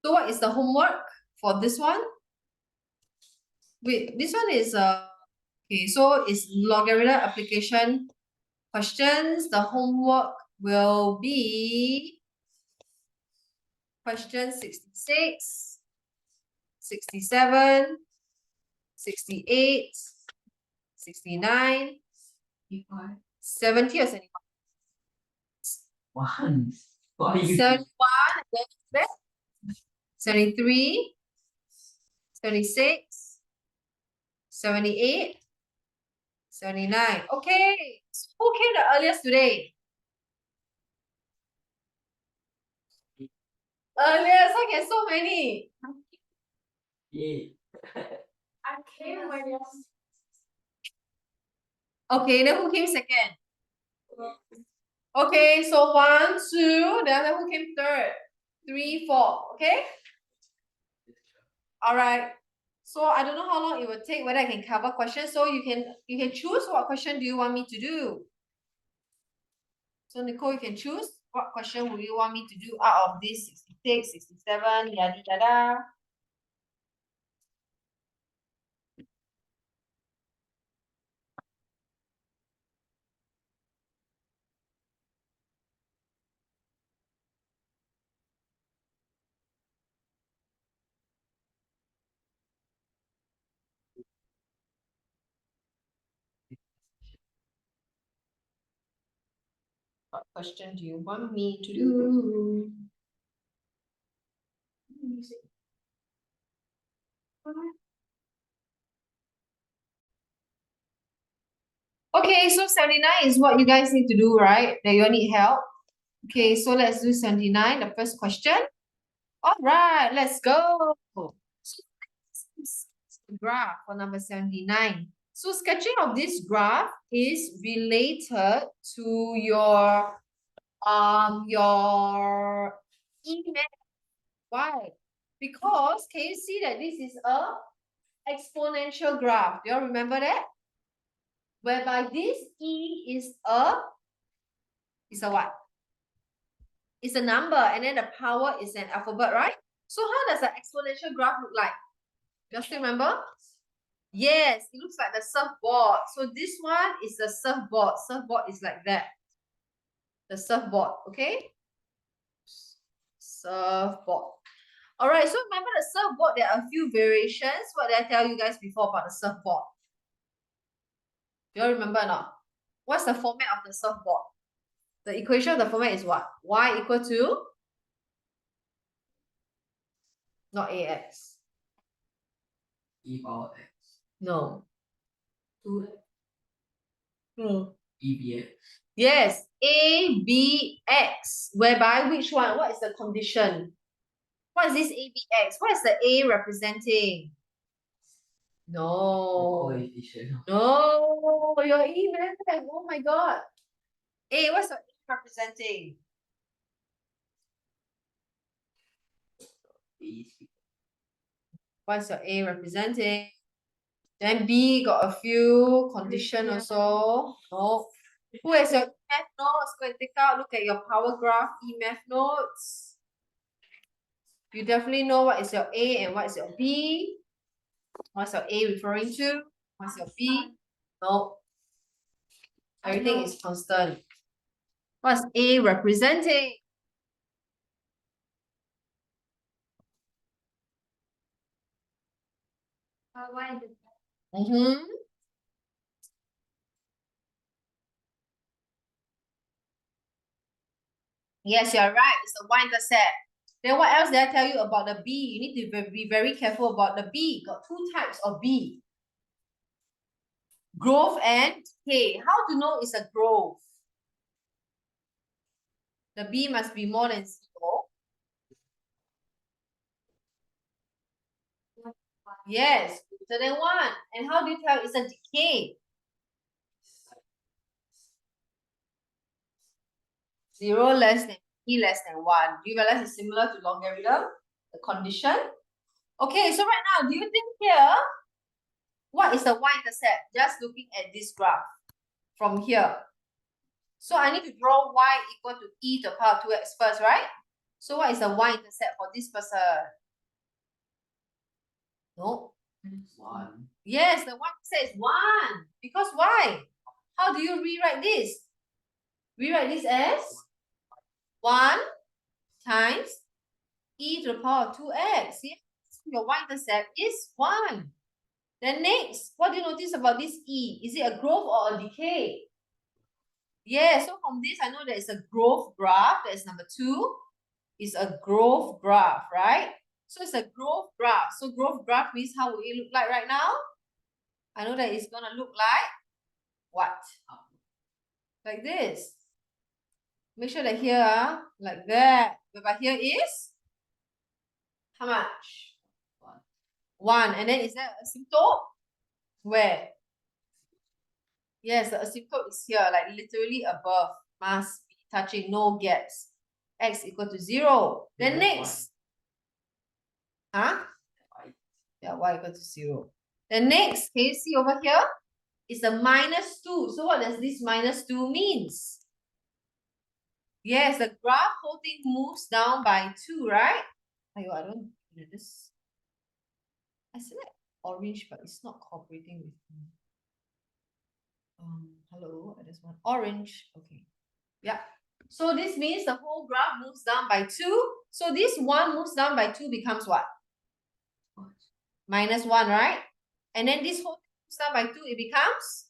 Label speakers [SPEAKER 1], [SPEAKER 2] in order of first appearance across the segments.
[SPEAKER 1] So what is the homework for this one? Wait, this one is okay, so it's logarithm application questions. The homework will be question 66, 67, 68, 69, 70 or 71? 71, and then 73, 76, 78, 79. Okay, so who came the earliest today? Earliest, I get so many.
[SPEAKER 2] I came when you.
[SPEAKER 1] Okay, then who came second? Okay, so 1, 2, then who came third? 3, 4, okay? All right. So I don't know how long it will take, whether I can cover questions. So you can choose what question do you want me to do. So Nicole, you can choose what question would you want me to do out of this 66, 67, yada yada. What question do you want me to do? Okay, so 79 is what you guys need to do, right? That you need help. Okay, so let's do 79, the first question. All right, let's go. So graph for number 79. So sketching of this graph is related to your email. Why? Because can you see that this is a exponential graph? Do you all remember that? Whereby this E is a what? It's a number, and then the power is an alphabet, right? So how does an exponential graph look like? Do you still remember? Yes, it looks like the surfboard. So this one is the surfboard. Surfboard is like that. The surfboard, okay? Surfboard. All right, so remember the surfboard, there are a few variations. What did I tell you guys before about the surfboard? Do you all remember or not? What's the format of the surfboard? The equation of the format is what? Y equal to? Not AX.
[SPEAKER 3] E power x.
[SPEAKER 1] No.
[SPEAKER 3] 2x.
[SPEAKER 1] No.
[SPEAKER 3] EBX.
[SPEAKER 1] Yes, ABX. Whereby which one? What is the condition? What is this ABX? What is the A representing? No.
[SPEAKER 3] Coefficient.
[SPEAKER 1] No, your E very bad. Oh my god. A, what's the A representing? What's your A representing? Then B got a few condition also. No. Who has your EMAth notes? Go and take out, look at your power graph EMAth notes. You definitely know what is your A and what is your B. What's your A referring to? What's your B? No. Everything is constant. What's A representing?
[SPEAKER 2] Why is it?
[SPEAKER 1] Mm-hmm. Yes, you're right. It's a y-intercept. Then what else did I tell you about the B? You need to be very careful about the B. Got two types of B. Growth and decay. How to know it's a growth? The B must be more than 0. Yes, greater than 1. And how do you tell it's a decay? 0 less than E less than 1. Do you realize it's similar to logarithm? The condition? Okay, so right now, do you think here, what is the y-intercept? Just looking at this graph from here. So I need to draw y equal to e to the power 2x first, right? So what is the y-intercept for this person? No.
[SPEAKER 3] 1.
[SPEAKER 1] Yes, the y-intercept is 1. Because why? How do you rewrite this? Rewrite this as 1 times e to the power of 2x. Yes, your y-intercept is 1. Then next, what do you notice about this e? Is it a growth or a decay? Yeah, so from this, I know that it's a growth graph. That's number 2. It's a growth graph, right? So it's a growth graph. So growth graph means how will it look like right now? I know that it's going to look like what? Like this. Make sure that here, like that. But here is how much? 1. And then is that a asymptote? Where? Yes, the asymptote is here, like literally above. Must be touching, no gaps. X equal to 0. Then next. Huh? Yeah, y equal to 0. Then next, can you see over here? It's a -2. So what does this -2 means? Yes, the graph whole thing moves down by 2, right? I don't know this. I select orange, but it's not cooperating with me. Hello, I just want orange. Okay. Yeah. So this means the whole graph moves down by 2. So this 1 moves down by 2 becomes what? -1, right? And then this whole thing moves down by 2, it becomes?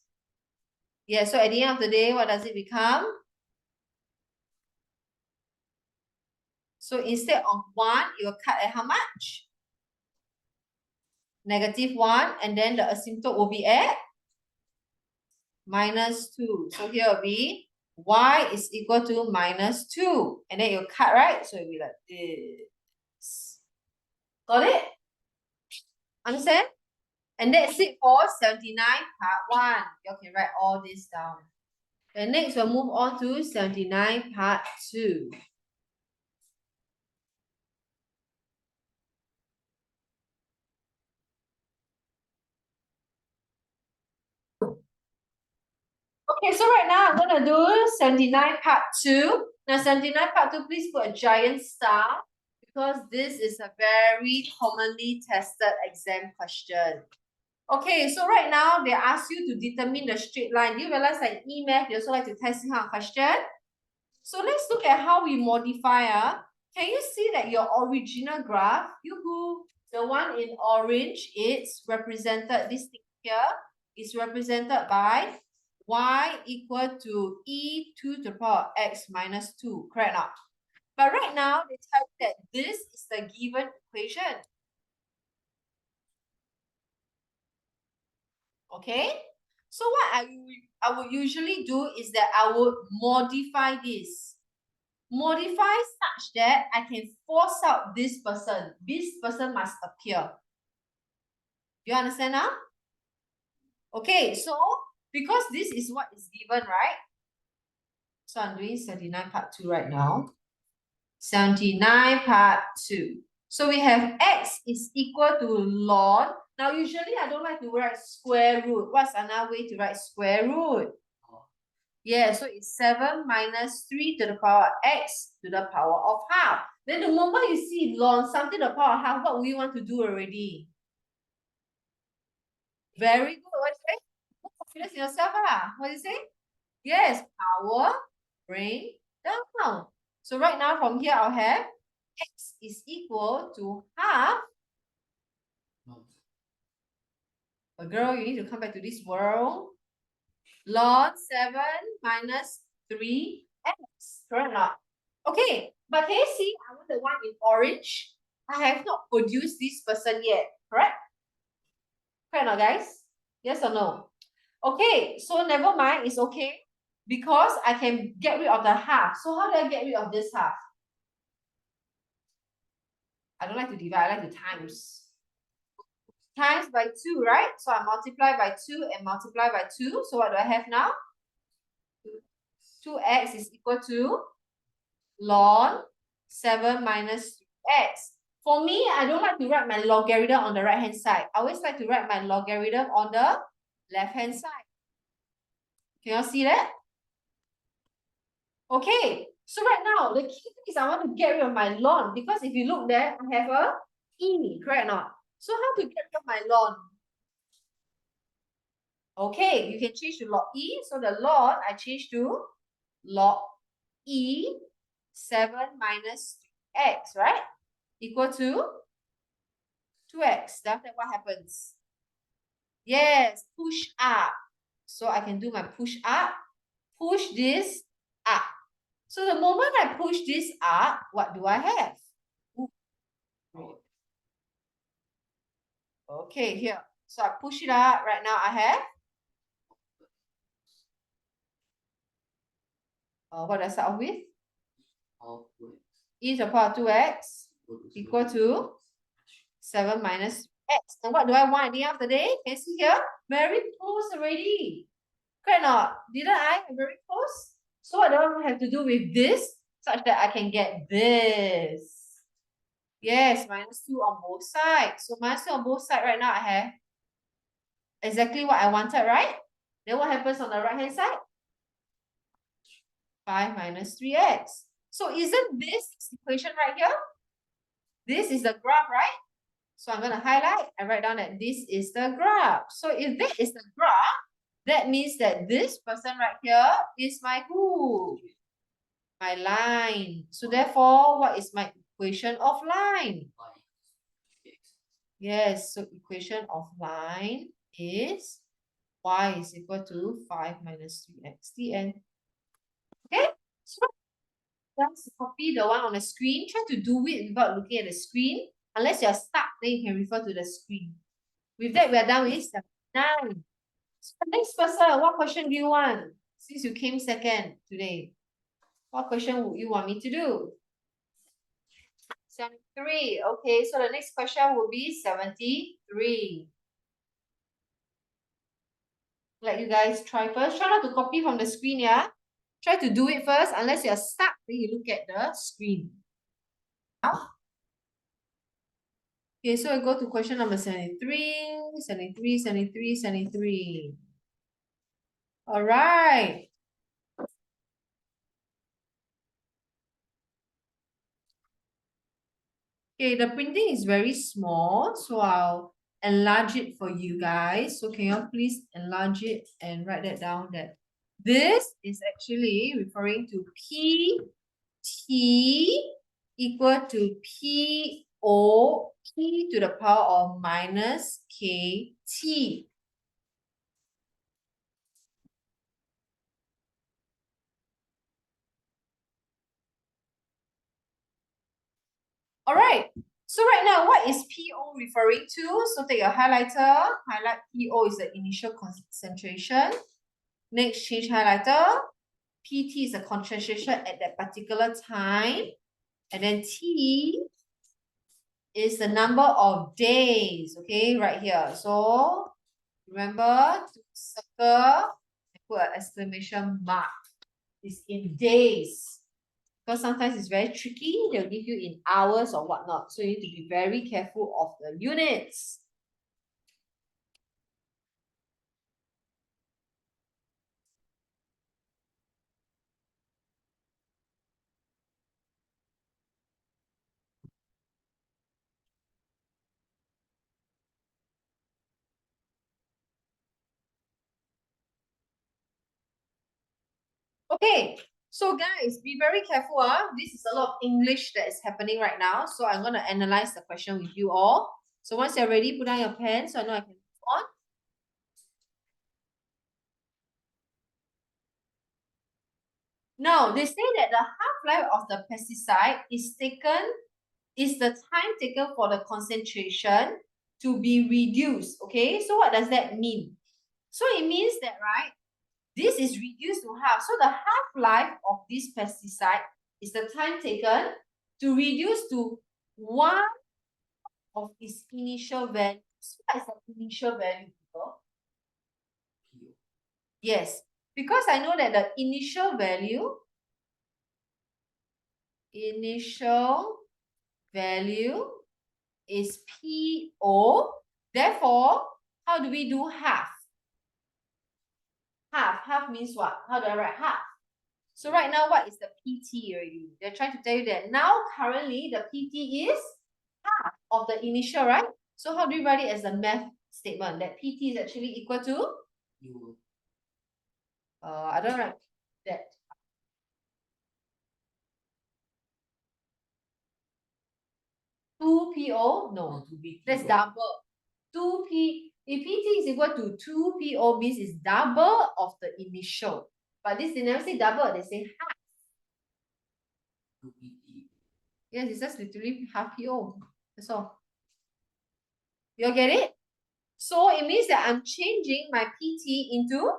[SPEAKER 1] Yeah, so at the end of the day, what does it become? So instead of 1, it will cut at how much? -1, and then the asymptote will be at -2. So here will be y is equal to -2. And then it will cut, right? So it will be like this. Got it? Understand? And that's it for 79 part 1. You can write all this down. And next we'll move on to 79 part 2. Okay, so right now I'm gonna do 79 part 2. Now 79 part 2, please put a giant star because this is a very commonly tested exam question. Okay, so right now they ask you to determine the straight line. Do you realize that in e-math they also like to test this kind of question? So let's look at how we modify. Can you see that your original graph, the one in orange, it's represented, this thing here is represented by y equal to e2 to the power of x minus 2, correct or not? But right now, they tell you that this is the given equation. Okay? So what I would usually do is that I would modify this. Modify such that I can force out this person. This person must appear. You understand now? Okay, so because this is what is given, right? So I'm doing 79 part 2 right now. 79 part 2. So we have x is equal to ln. Now usually I don't like to write square root. What's another way to write square root? Yeah, so it's 7 minus 3 to the power of x to the power of half. Then the moment you see ln something to the power of half, what will you want to do already? Very good. What you say? Put confidence in yourself. What do you say? Yes, power, bring down. So right now from here I'll have x is equal to half. But girl, you need to come back to this world. Ln 7 minus 3x. Correct or not? Okay, but can you see I want the one in orange? I have not produced this person yet, correct? Correct or not, guys? Yes or no? Okay, so never mind, it's okay. Because I can get rid of the half. So how do I get rid of this half? I don't like to divide, I like to times. Times by 2, right? So I multiply by 2 and multiply by 2. So what do I have now? 2x is equal to ln 7 minus 3x. For me, I don't like to write my logarithm on the right-hand side. I always like to write my logarithm on the left-hand side. Can you all see that? Okay, So right now, the key thing is I want to get rid of my ln, because if you look there, I have a E, correct or not? So how to get rid of my ln? Okay, you can change to log E. So the ln, I change to log E 7 minus x, right? Equal to 2x. Then what happens? Yes, push up. So I can do my push up. Push this up. So the moment I push this up, what do I have? Ooh. Okay, here. So I push it up. Right now I have. What does I start off with? E to the power 2x equal to 7 minus x. And what do I want at the end of the day? Can you see here? Very close already. Correct or not? Didn't I? Very close. So what do I have to do with this such that I can get this? Yes, -2 on both sides. So -2 on both sides right now I have exactly what I wanted, right? Then what happens on the right hand side? 5 minus 3x. So isn't this equation right here? This is the graph, right? So I'm going to highlight and write down that this is the graph. So if that is the graph, that means that this person right here is my who? My line. So therefore, what is my equation of line? Yes, so equation of line is y is equal to 5 minus 3x. The end. Okay? So just copy the one on the screen. Try to do it without looking at the screen. Unless you're stuck, then you can refer to the screen. With that, we are done with 79. So next person, what question do you want? Since you came second today, what question would you want me to do? 73. Okay, so the next question will be 73. Let you guys try first. Try not to copy from the screen, yeah? Try to do it first. Unless you're stuck, then you look at the screen. Okay, so I go to question number 73, 73, 73, 73. All right. Okay, the printing is very small, so I'll enlarge it for you guys. So can you please enlarge it and write that down that this is actually referring to PT equal to PO P to the power of minus KT. All right. So right now, what is PO referring to? So take a highlighter. Highlight PO is the initial concentration. Next, change highlighter. PT is the concentration at that particular time. And then T is the number of days. Okay, right here. So remember to circle and put an exclamation mark. It's in days. Because sometimes it's very tricky. They'll give you in hours or whatnot. So you need to be very careful of the units. Okay, so guys, be very careful. This is a lot of English that is happening right now. So I'm going to analyze the question with you all. So once you're ready, put down your pen so I know I can move on. Now, they say that the half-life of the pesticide is the time taken for the concentration to be reduced. Okay, so what does that mean? So it means that, right, this is reduced to half. So the half-life of this pesticide is the time taken to reduce to 1 of its initial value. So what is the initial value, people? Yes, because I know that the initial value is PO. Therefore, how do we do half? Half means what? How do I write half? So right now, what is the PT already? They're trying to tell you that now currently the PT is half of the initial, right? So how do you write it as a math statement? That PT is actually equal to?
[SPEAKER 3] You
[SPEAKER 1] I don't write that. Two PO? No,
[SPEAKER 3] to be
[SPEAKER 1] that's double. 2P, if PT is equal to 2PO means it's double of the initial. But this, they never say double, they say half.
[SPEAKER 3] to PT.
[SPEAKER 1] Yes, it's just literally half PO. That's all. You all get it? So it means that I'm changing my PT into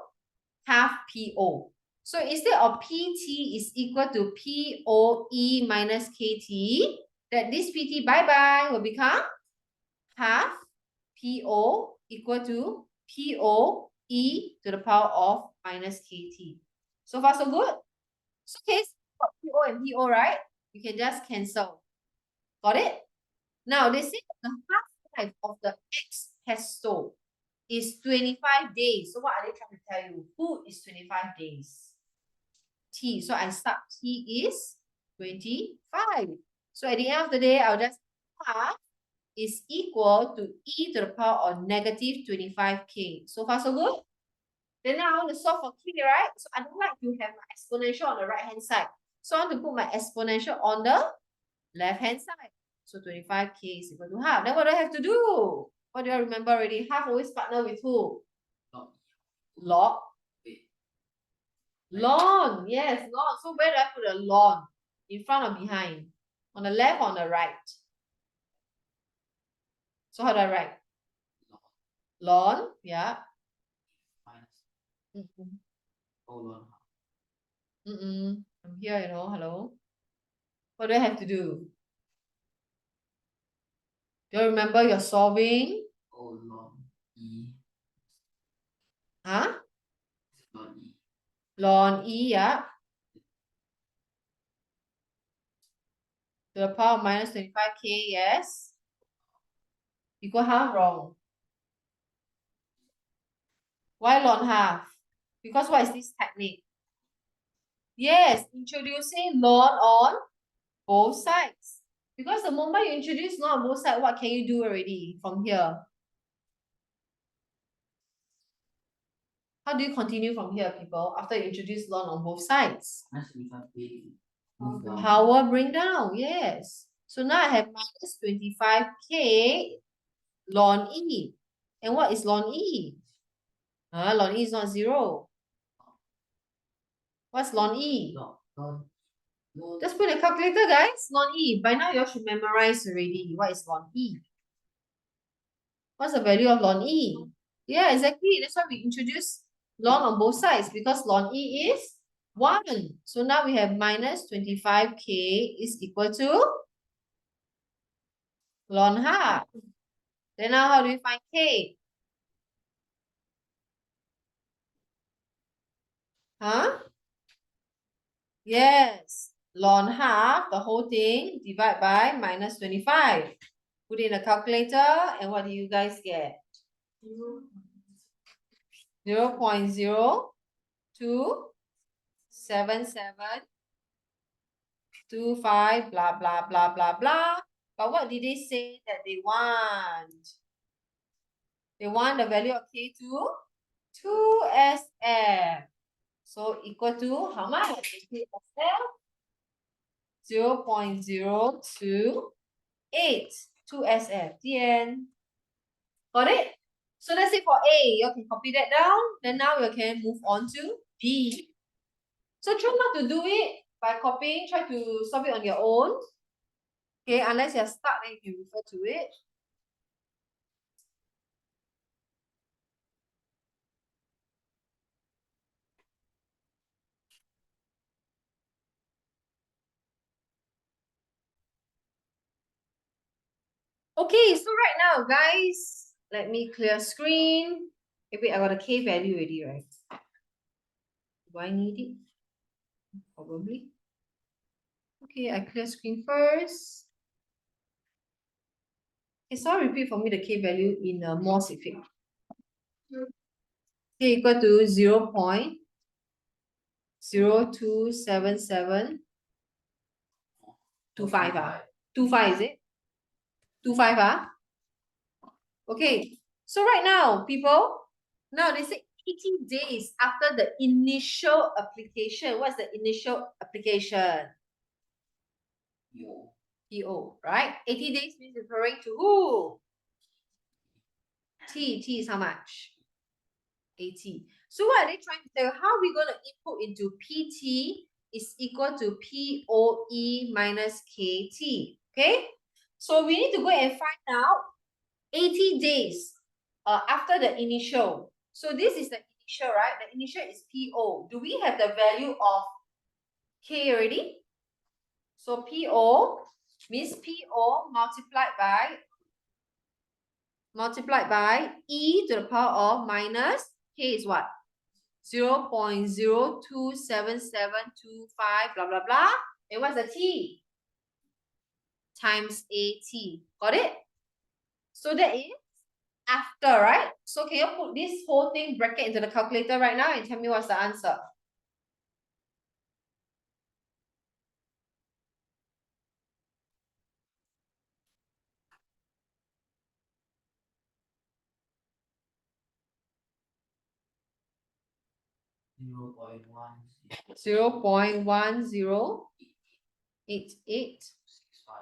[SPEAKER 1] half PO. So instead of PT is equal to POE minus KT, that this PT bye-bye will become half PO equal to POE to the power of minus KT. So far, so good? So case for PO and PO, right? You can just cancel. Got it? Now, they say the half-life of the X pesto is 25 days. So what are they trying to tell you? Food is 25 days. T. So I start T is 25. So at the end of the day, I'll just half is equal to e to the power of negative 25k. So far, so good? Then now I want to solve for k, right? So I don't like to have my exponential on the right-hand side. So I want to put my exponential on the left-hand side. So 25k is equal to half. Then what do I have to do? What do I remember already? Half always partner with who?
[SPEAKER 3] Log.
[SPEAKER 1] Log.
[SPEAKER 3] Wait.
[SPEAKER 1] Ln. Yes, ln. So where do I put a ln? In front or behind? On the left or on the right? So how do I write?
[SPEAKER 3] Log.
[SPEAKER 1] Ln, yeah.
[SPEAKER 3] Minus.
[SPEAKER 1] Mm-mm.
[SPEAKER 3] Oh log.
[SPEAKER 1] I'm here, hello. What do I have to do? Do you remember you're solving?
[SPEAKER 3] Oh log E.
[SPEAKER 1] Huh?
[SPEAKER 3] Log E.
[SPEAKER 1] Ln E, yeah. To the power of minus 25k, yes. Equal half, wrong. Why ln half? Because what is this technique? Yes, introducing ln on both sides. Because the moment you introduce ln on both sides, what can you do already from here? How do you continue from here, people, after you introduce ln on both sides?
[SPEAKER 3] Minus 25k. Move down.
[SPEAKER 1] Power bring down, yes. So now I have minus 25k ln E. And what is ln E? Ln E is not 0. What's ln E?
[SPEAKER 3] Log. Log. Log.
[SPEAKER 1] Just put in a calculator, guys. Ln E. By now, you all should memorize already. What is ln E? What's the value of ln E? Yeah, exactly. That's why we introduce ln on both sides, because ln E is 1. So now we have minus 25k is equal to ln half. Then now how do we find k? Huh? Yes. Ln half, the whole thing, divide by minus 25. Put it in a calculator, and what do you guys get? 0.027725, blah, blah, blah, blah, blah. But what did they say that they want? They want the value of k to 2SF. So equal to how much? 0.028. 2SF. The end. Got it? So that's it for A. You can copy that down. Then now you can move on to B. So try not to do it by copying. Try to solve it on your own. Okay, unless you're stuck, then you can refer to it. Okay, so right now, guys, let me clear screen. Okay, wait, I got a K value already, right? Do I need it? Probably. Okay, I clear screen first. Okay, so repeat for me the K value in a more specific. K equal to 0.028. 0.27725 25 is it? 25 Okay. So right now, people, now they say 80 days after the initial application. What's the initial application?
[SPEAKER 3] Yo.
[SPEAKER 1] PO, right? 80 days means referring to who? T is how much? 80. So what are they trying to tell you? How are we going to input into PT is equal to POE minus KT? Okay? So we need to go and find out 80 days after the initial. So this is the initial, right? The initial is PO. Do we have the value of K already? So PO means PO multiplied by E to the power of minus K is what? 0.027725 blah blah blah. And what's the T? Times AT. Got it? So that is after, right? So can you put this whole thing bracket into the calculator right now and tell me what's the answer?
[SPEAKER 3] Zero point
[SPEAKER 1] 0.1088
[SPEAKER 3] 5.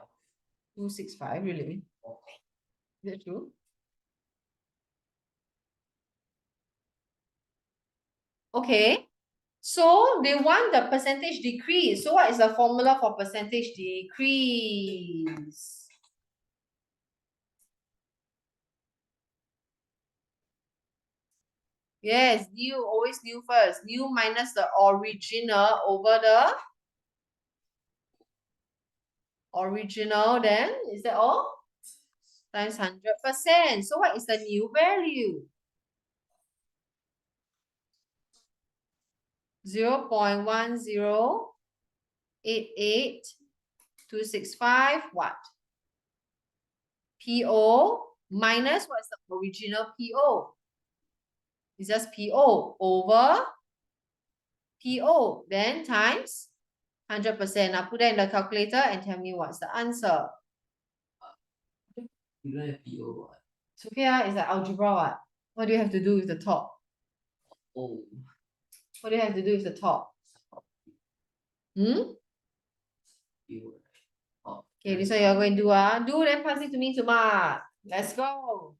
[SPEAKER 1] 265, really? Is that true? Okay. So they want the percentage decrease. So what is the formula for percentage decrease? Yes, new, always new first. New minus the original over the original, then is that all? Times 100%. So what is the new value? 0.1088265 what? PO minus what is the original PO? It's just PO over PO, then times 100%. Now put that in the calculator and tell me what's the answer.
[SPEAKER 3] You don't have PO.
[SPEAKER 1] It's okay, it's like algebra what? What do you have to do with the top?
[SPEAKER 3] Oh.
[SPEAKER 1] What do you have to do with the top?
[SPEAKER 3] PO.
[SPEAKER 1] Okay, this one you're going to do. Do then pass it to me, Tuma. Let's go.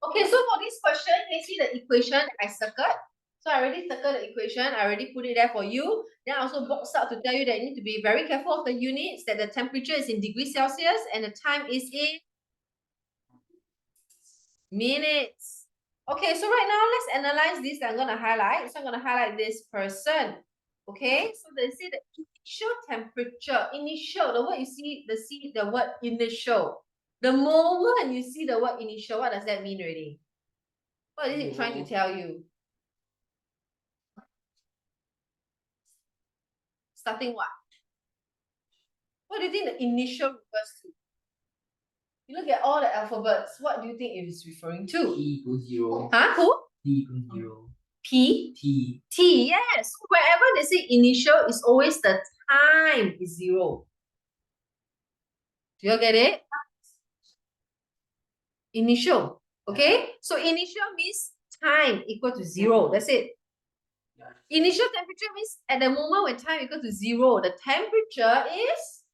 [SPEAKER 1] Okay, so for this question, you see the equation I circled. So I already circled the equation. I already put it there for you. Then I also boxed out to tell you that you need to be very careful of the units, that the temperature is in degrees Celsius and the time is in minutes. Okay, so right now let's analyze this. I'm going to highlight. So I'm going to highlight this person. Okay, so they say the initial temperature. Initial, the word you see, the word initial. The moment you see the word initial, what does that mean already? What is it trying to tell you? Starting what? What do you think the initial refers to? You look at all the alphabets. What do you think it is referring to?
[SPEAKER 3] T equals 0.
[SPEAKER 1] Huh? Who?
[SPEAKER 3] T equals 0.
[SPEAKER 1] P?
[SPEAKER 3] T.
[SPEAKER 1] T, yes. Wherever they say initial, is always the time is 0. Do you get it? Initial. Okay? So initial means time equal to 0. That's it. Initial temperature means at the moment when time equal to 0, the temperature is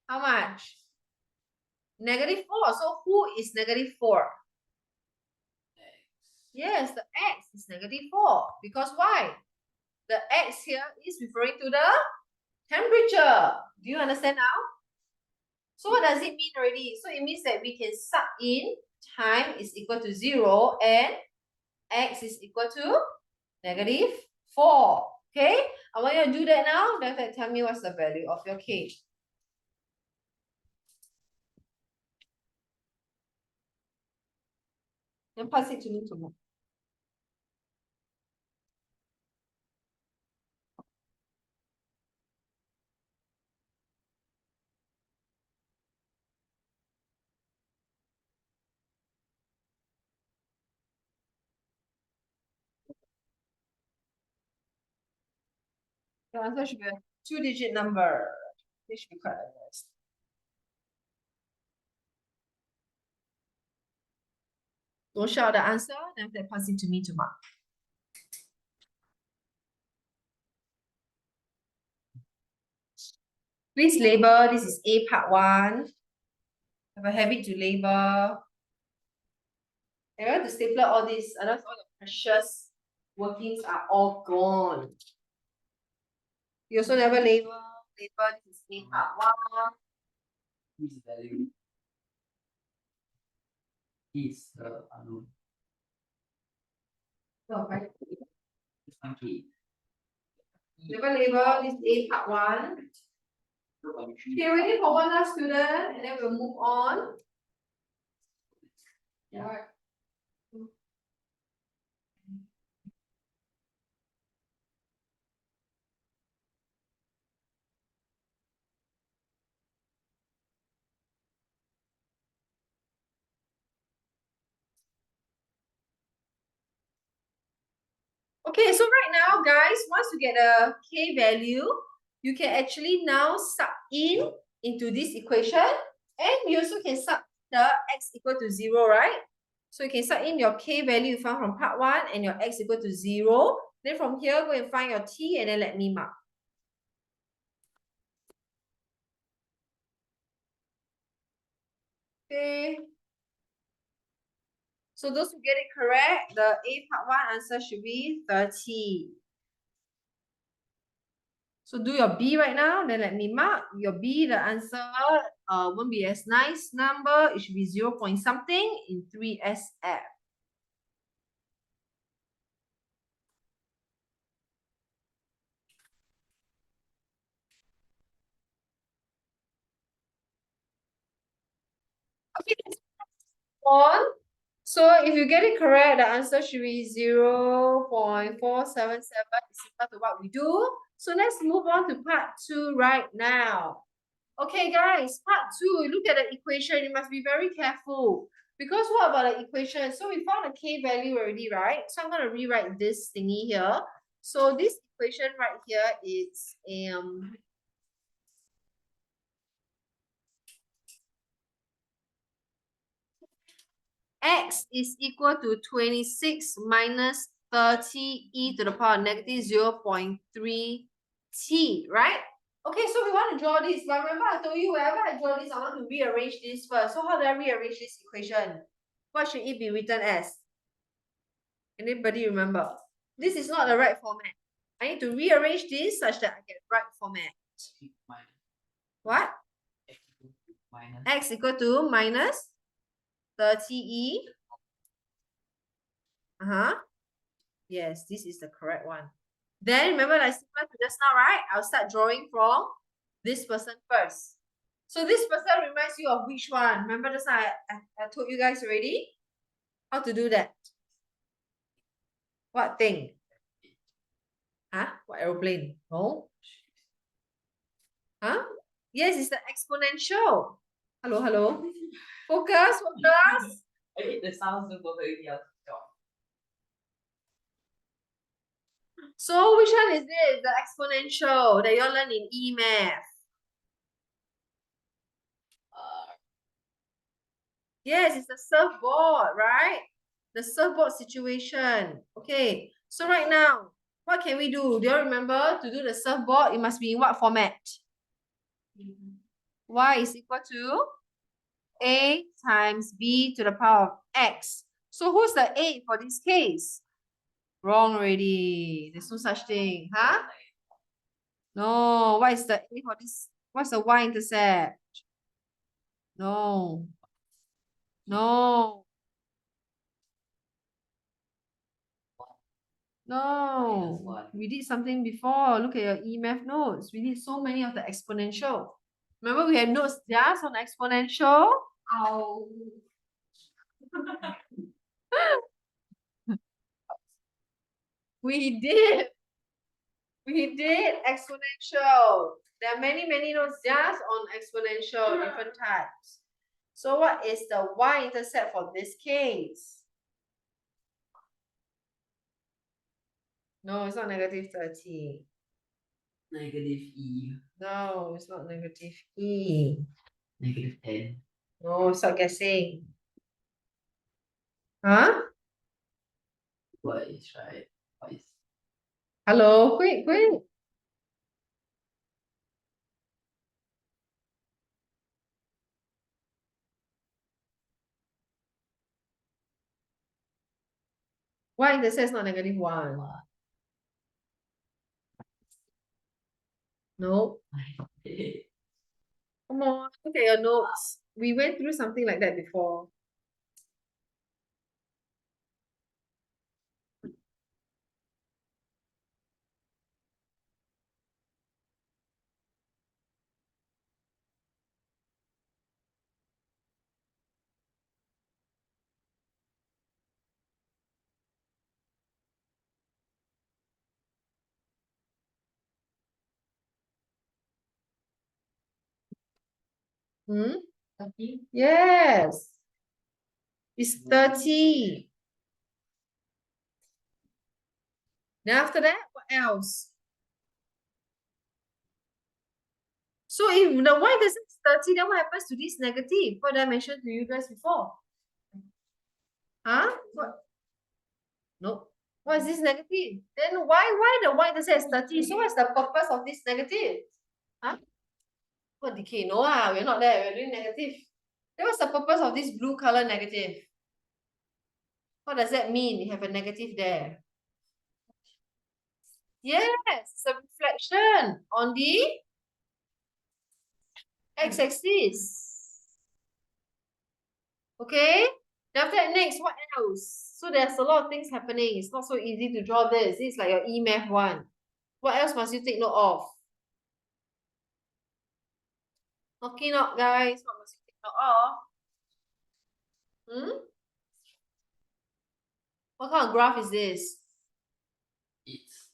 [SPEAKER 1] how much? -4. So who is -4? Yes, the x is -4. Because why? The x here is referring to the temperature. Do you understand now? So what does it mean already? So it means that we can sub in time is equal to 0 and x is equal to -4. Okay? I want you to do that now. Then tell me what's the value of your k. Then pass it to me tomorrow. The answer should be a 2-digit number. This should be quite nice. Don't shout the answer, then after that pass it to me to mark. Please label, this is A part 1. Have a habit to label. You have to stapler all this, otherwise all the precious workings are all gone. You also never label, this is A part 1.
[SPEAKER 3] This value is unknown.
[SPEAKER 1] No, right?
[SPEAKER 3] Okay.
[SPEAKER 1] Never label, this is A part 1. Okay, waiting for one last student, and then we'll move on.
[SPEAKER 3] Yeah.
[SPEAKER 1] Okay, so right now, guys, once you get a K value, you can actually now sub in into this equation, and you also can sub the x equal to 0, right? So you can sub in your K value you found from part 1 and your x equal to 0. Then from here, go and find your T and then let me mark. Okay. So those who get it correct, the A part 1 answer should be 30. So do your B right now, then let me mark. Your B, the answer won't be as nice number. It should be 0 point something in 3SF. Okay, let's move on. So if you get it correct, the answer should be 0.477 is equal to what we do. So let's move on to part 2 right now. Okay, guys, part 2, look at the equation. You must be very careful. Because what about the equation? So we found a K value already, right? So I'm going to rewrite this thingy here. So this equation right here is x is equal to 26 minus 30 e to the power negative 0.3 t, right? Okay, so we want to draw this, but remember I told you wherever I draw this, I want to rearrange this first. So how do I rearrange this equation? What should it be written as? Anybody remember? This is not the right format. I need to rearrange this such that I get right format. What? X equal to minus 30e. Yes, this is the correct one. Then remember like similar to just now, right? I'll start drawing from this person first. So this person reminds you of which one? Remember just now I told you guys already how to do that. What thing? Huh? What aeroplane? No? Huh? Yes, it's the exponential. Hello, hello. Focus, focus.
[SPEAKER 3] The sounds are perfectly out.
[SPEAKER 1] So which one is this? The exponential that you all learn in E-math. Yes, it's the surfboard, right? The surfboard situation. Okay, so right now, what can we do? Do you remember to do the surfboard? It must be in what format? Y is equal to A times B to the power of X. So who's the A for this case? Wrong already. There's no such thing. Huh? No. What is the A for this? What's the y-intercept? No. No. No. We did something before. Look at your E-math notes. We did so many of the exponential. Remember we had notes just on exponential?
[SPEAKER 2] Ow.
[SPEAKER 1] We did. We did exponential. There are many, many notes just on exponential, different types. So what is the y-intercept for this case? No, it's not negative 30.
[SPEAKER 3] Negative E.
[SPEAKER 1] No, it's not negative E.
[SPEAKER 3] Negative 10.
[SPEAKER 1] No, stop guessing. Huh?
[SPEAKER 3] Twice, right? Twice.
[SPEAKER 1] Hello, quick, quick. Why the it's not negative 1? No. Come on, look at your notes. We went through something like that before. Hmm? Yes. It's 30. Then after that, what else? So if the y doesn't 30, then what happens to this negative? What did I mention to you guys before? Huh? What? No. What is this negative? Then why the y doesn't have 30? So what's the purpose of this negative? Huh? What decay? No, we're not there. We're doing negative. Then what's the purpose of this blue color negative? What does that mean? You have a negative there. Yes, it's a reflection on the x-axis. Okay? Then after that, next, what else? So there's a lot of things happening. It's not so easy to draw this. This is like your e-math one. What else must you take note of? Knocking out, guys. What must you take note of? Hmm? What kind of graph is this?
[SPEAKER 3] It's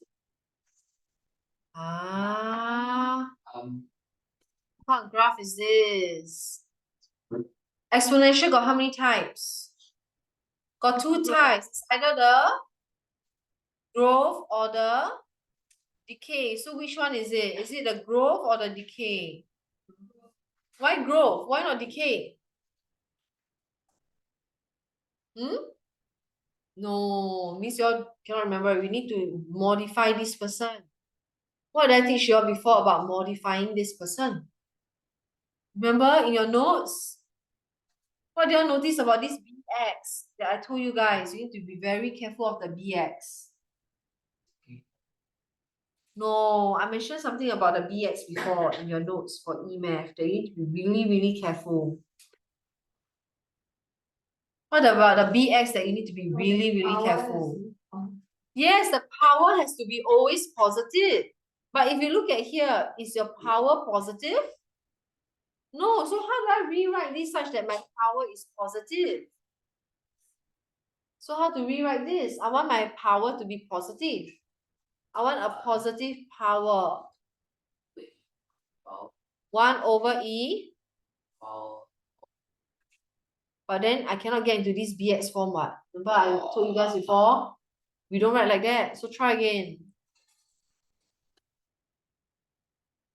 [SPEAKER 1] What kind of graph is this? Exponential got how many types? Got 2 types. It's either the growth or the decay. So which one is it? Is it the growth or the decay? Why growth? Why not decay? No, means you all cannot remember. We need to modify this person. What did I teach you all before about modifying this person? Remember in your notes? What do you all notice about this BX that I told you guys? You need to be very careful of the BX. No, I mentioned something about the BX before in your notes for e-math that you need to be really, really careful. What about the BX that you need to be really, really careful? Yes, the power has to be always positive. But if you look at here, is your power positive? No, so how do I rewrite this such that my power is positive? So how to rewrite this? I want my power to be positive. I want a positive power. 1 over E. But then I cannot get into this BX form. What? Remember I told you guys before? We don't write like that. So try again.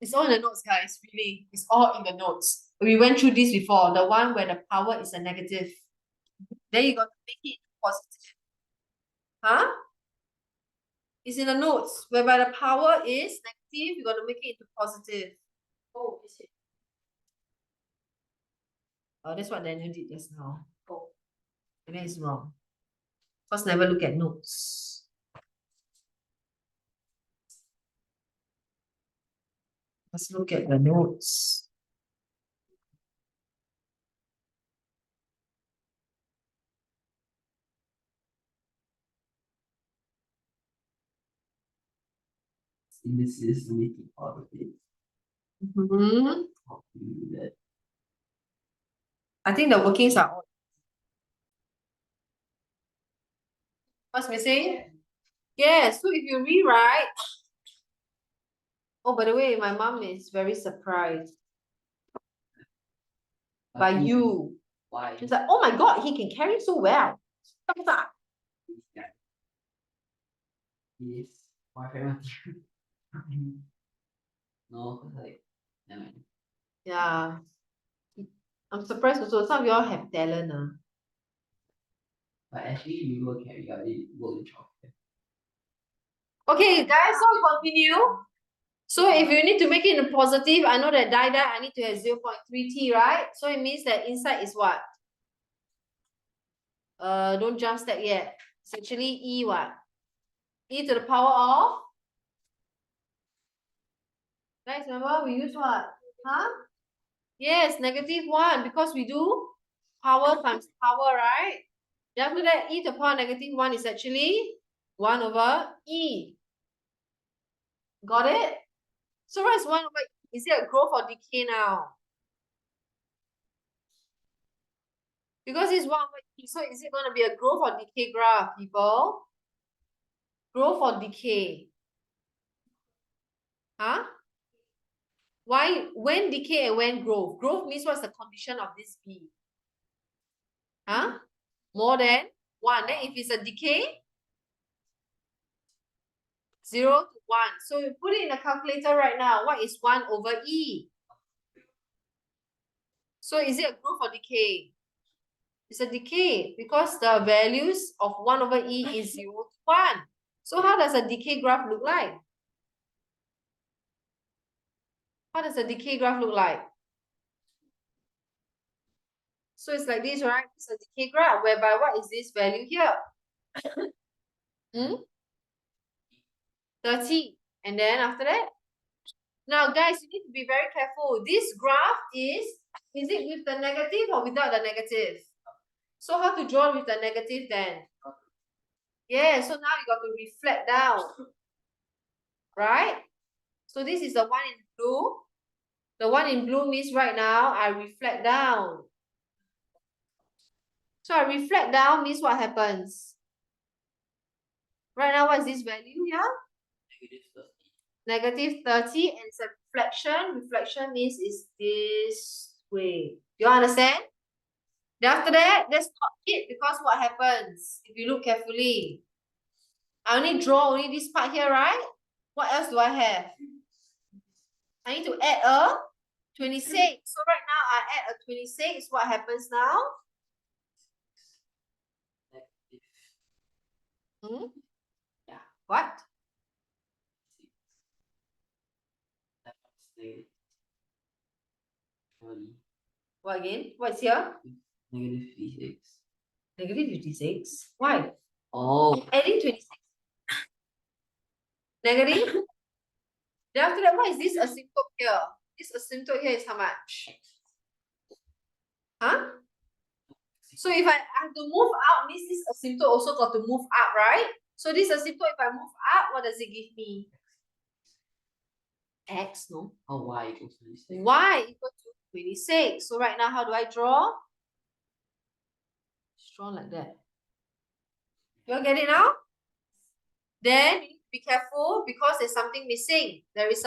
[SPEAKER 1] It's all in the notes, guys. Really. It's all in the notes. We went through this before. The one where the power is a negative. Then you got to make it positive. Huh? It's in the notes. Whereby the power is negative, you got to make it into positive. Oh, is it? Oh, that's what Daniel did just now. Oh. And then it's wrong. First, never look at notes. Let's look at the notes.
[SPEAKER 3] This is making part of it. How to do that?
[SPEAKER 1] I think the workings are all. What's missing? Yes, so if you rewrite. Oh, by the way, my mom is very surprised by you.
[SPEAKER 3] Why?
[SPEAKER 1] She's like, oh my God, he can carry so well.
[SPEAKER 3] Yes. Why No, cause like, never mind.
[SPEAKER 1] Yeah. I'm surprised also. Some of y'all have talent.
[SPEAKER 3] But actually, you will carry out it work in childcare.
[SPEAKER 1] Okay, guys, so we continue. So if you need to make it in a positive, I know that I need to have 0.3t, right? So it means that inside is what? Don't jump step yet. It's actually e what? E to the power of? Guys, remember we use what? Huh? Yes, -1 because we do power times power, right? Then after that, e to the power -1 is actually 1 over e. Got it? So what is 1 over e? Is it a growth or decay now? Because it's 1 over e, so is it going to be a growth or decay graph, people? Growth or decay? Huh? Why? When decay and when growth? Growth means what's the condition of this B? Huh? More than 1. Then if it's a decay, 0 to 1. So you put it in the calculator right now. What is 1 over E? So is it a growth or decay? It's a decay because the values of 1 over E is 0 to 1. So how does a decay graph look like? How does a decay graph look like? So it's like this, right? It's a decay graph whereby what is this value here? 30. And then after that? Now, guys, you need to be very careful. This graph is it with the negative or without the negative? So how to draw with the negative then? Yeah, so now you got to reflect down. Right? So this is the one in blue. The one in blue means right now I reflect down. So I reflect down means what happens? Right now, what is this value here? -30, and it's a reflection. Reflection means it's this way. Do you understand? Then after that, that's not it because what happens? If you look carefully, I only draw only this part here, right? What else do I have? I need to add a 26. So right now I add a 26. What happens now? Yeah. What? What again? What's here?
[SPEAKER 3] -56.
[SPEAKER 1] -56. Why?
[SPEAKER 3] Oh.
[SPEAKER 1] Adding 26. Negative. Then after that, what is this asymptote here? This asymptote here is how much? Huh? So if I have to move out, means this asymptote also got to move up, right? So this asymptote, if I move up, what does it give me? X, no?
[SPEAKER 3] Oh, y equals 26.
[SPEAKER 1] Y equal to 26. So right now, how do I draw? It's drawn like that. You all get it now? Then you need to be careful because there's something missing. There is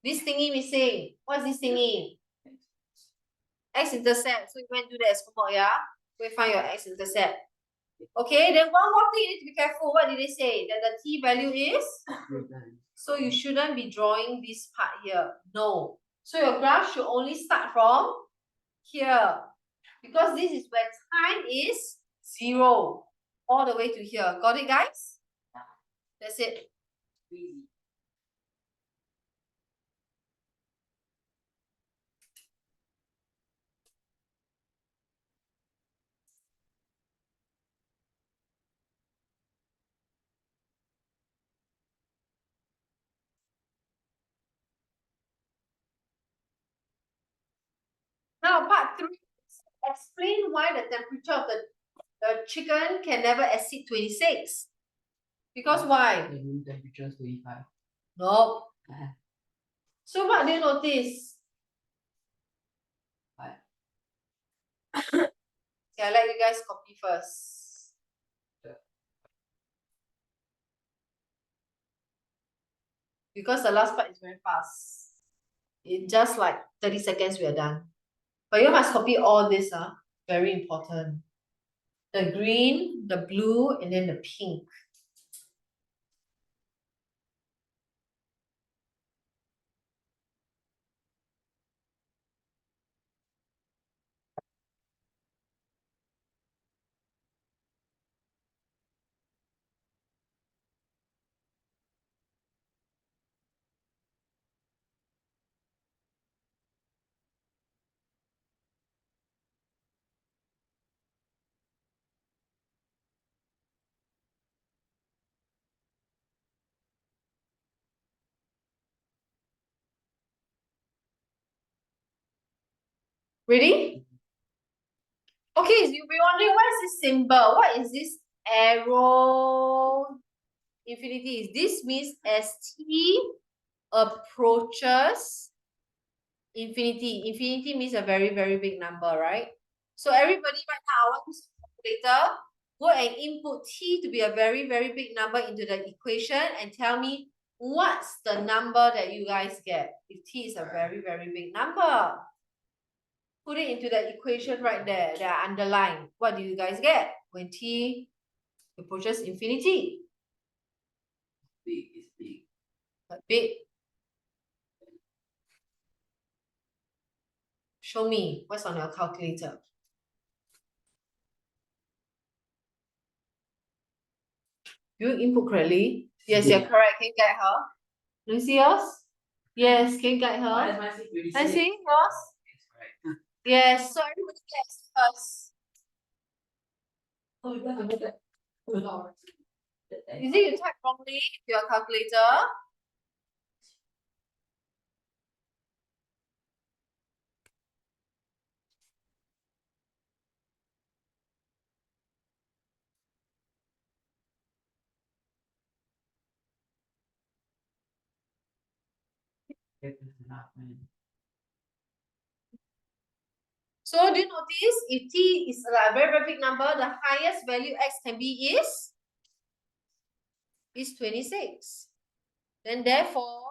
[SPEAKER 1] this thingy missing. What's this thingy? X-intercept. So you went to do that as homework, yeah? Go and find your x-intercept. Okay, then one more thing you need to be careful. What did they say? That the t value is? So you shouldn't be drawing this part here. No. So your graph should only start from here. Because this is where time is 0. All the way to here. Got it, guys? That's it. Now, part 3. Explain why the temperature of the chicken can never exceed 26. Because why?
[SPEAKER 3] The room temperature is 25.
[SPEAKER 1] Nope. So what do you notice?
[SPEAKER 3] What?
[SPEAKER 1] Okay, I'll let you guys copy first. Because the last part is very fast. In just like 30 seconds, we are done. But you must copy all this, very important. The green, the blue, and then the pink. Ready? Okay, so you'll be wondering what is this symbol? What is this arrow? Infinity. This means as t approaches infinity. Infinity means a very, very big number, right? So everybody right now, I want to use a calculator. Go and input t to be a very, very big number into the equation and tell me what's the number that you guys get if t is a very, very big number. Put it into the equation right there. They are underlined. What do you guys get when t approaches infinity?
[SPEAKER 3] Big is big.
[SPEAKER 1] But big. Show me what's on your calculator. You input correctly? Yes, you're correct. Can you guide her? Let me see yours. Yes, can you guide
[SPEAKER 3] Why
[SPEAKER 1] her?
[SPEAKER 3] is mine say 26?
[SPEAKER 1] Let's see yours.
[SPEAKER 3] It's correct.
[SPEAKER 1] Yes, so everybody gets first.
[SPEAKER 3] Oh, you got it.
[SPEAKER 1] Is it you type wrongly into your calculator? So do you notice if t is a very, very big number, the highest value x can be is 26. Then therefore,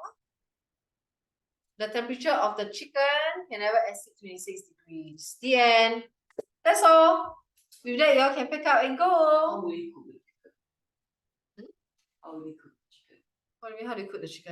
[SPEAKER 1] the temperature of the chicken can never exceed 26 degrees. The end. That's all. With that, you all can pick up and
[SPEAKER 3] How
[SPEAKER 1] go.
[SPEAKER 3] will you cook the chicken? How will you cook the chicken?
[SPEAKER 1] What do you mean, how do you cook the chicken?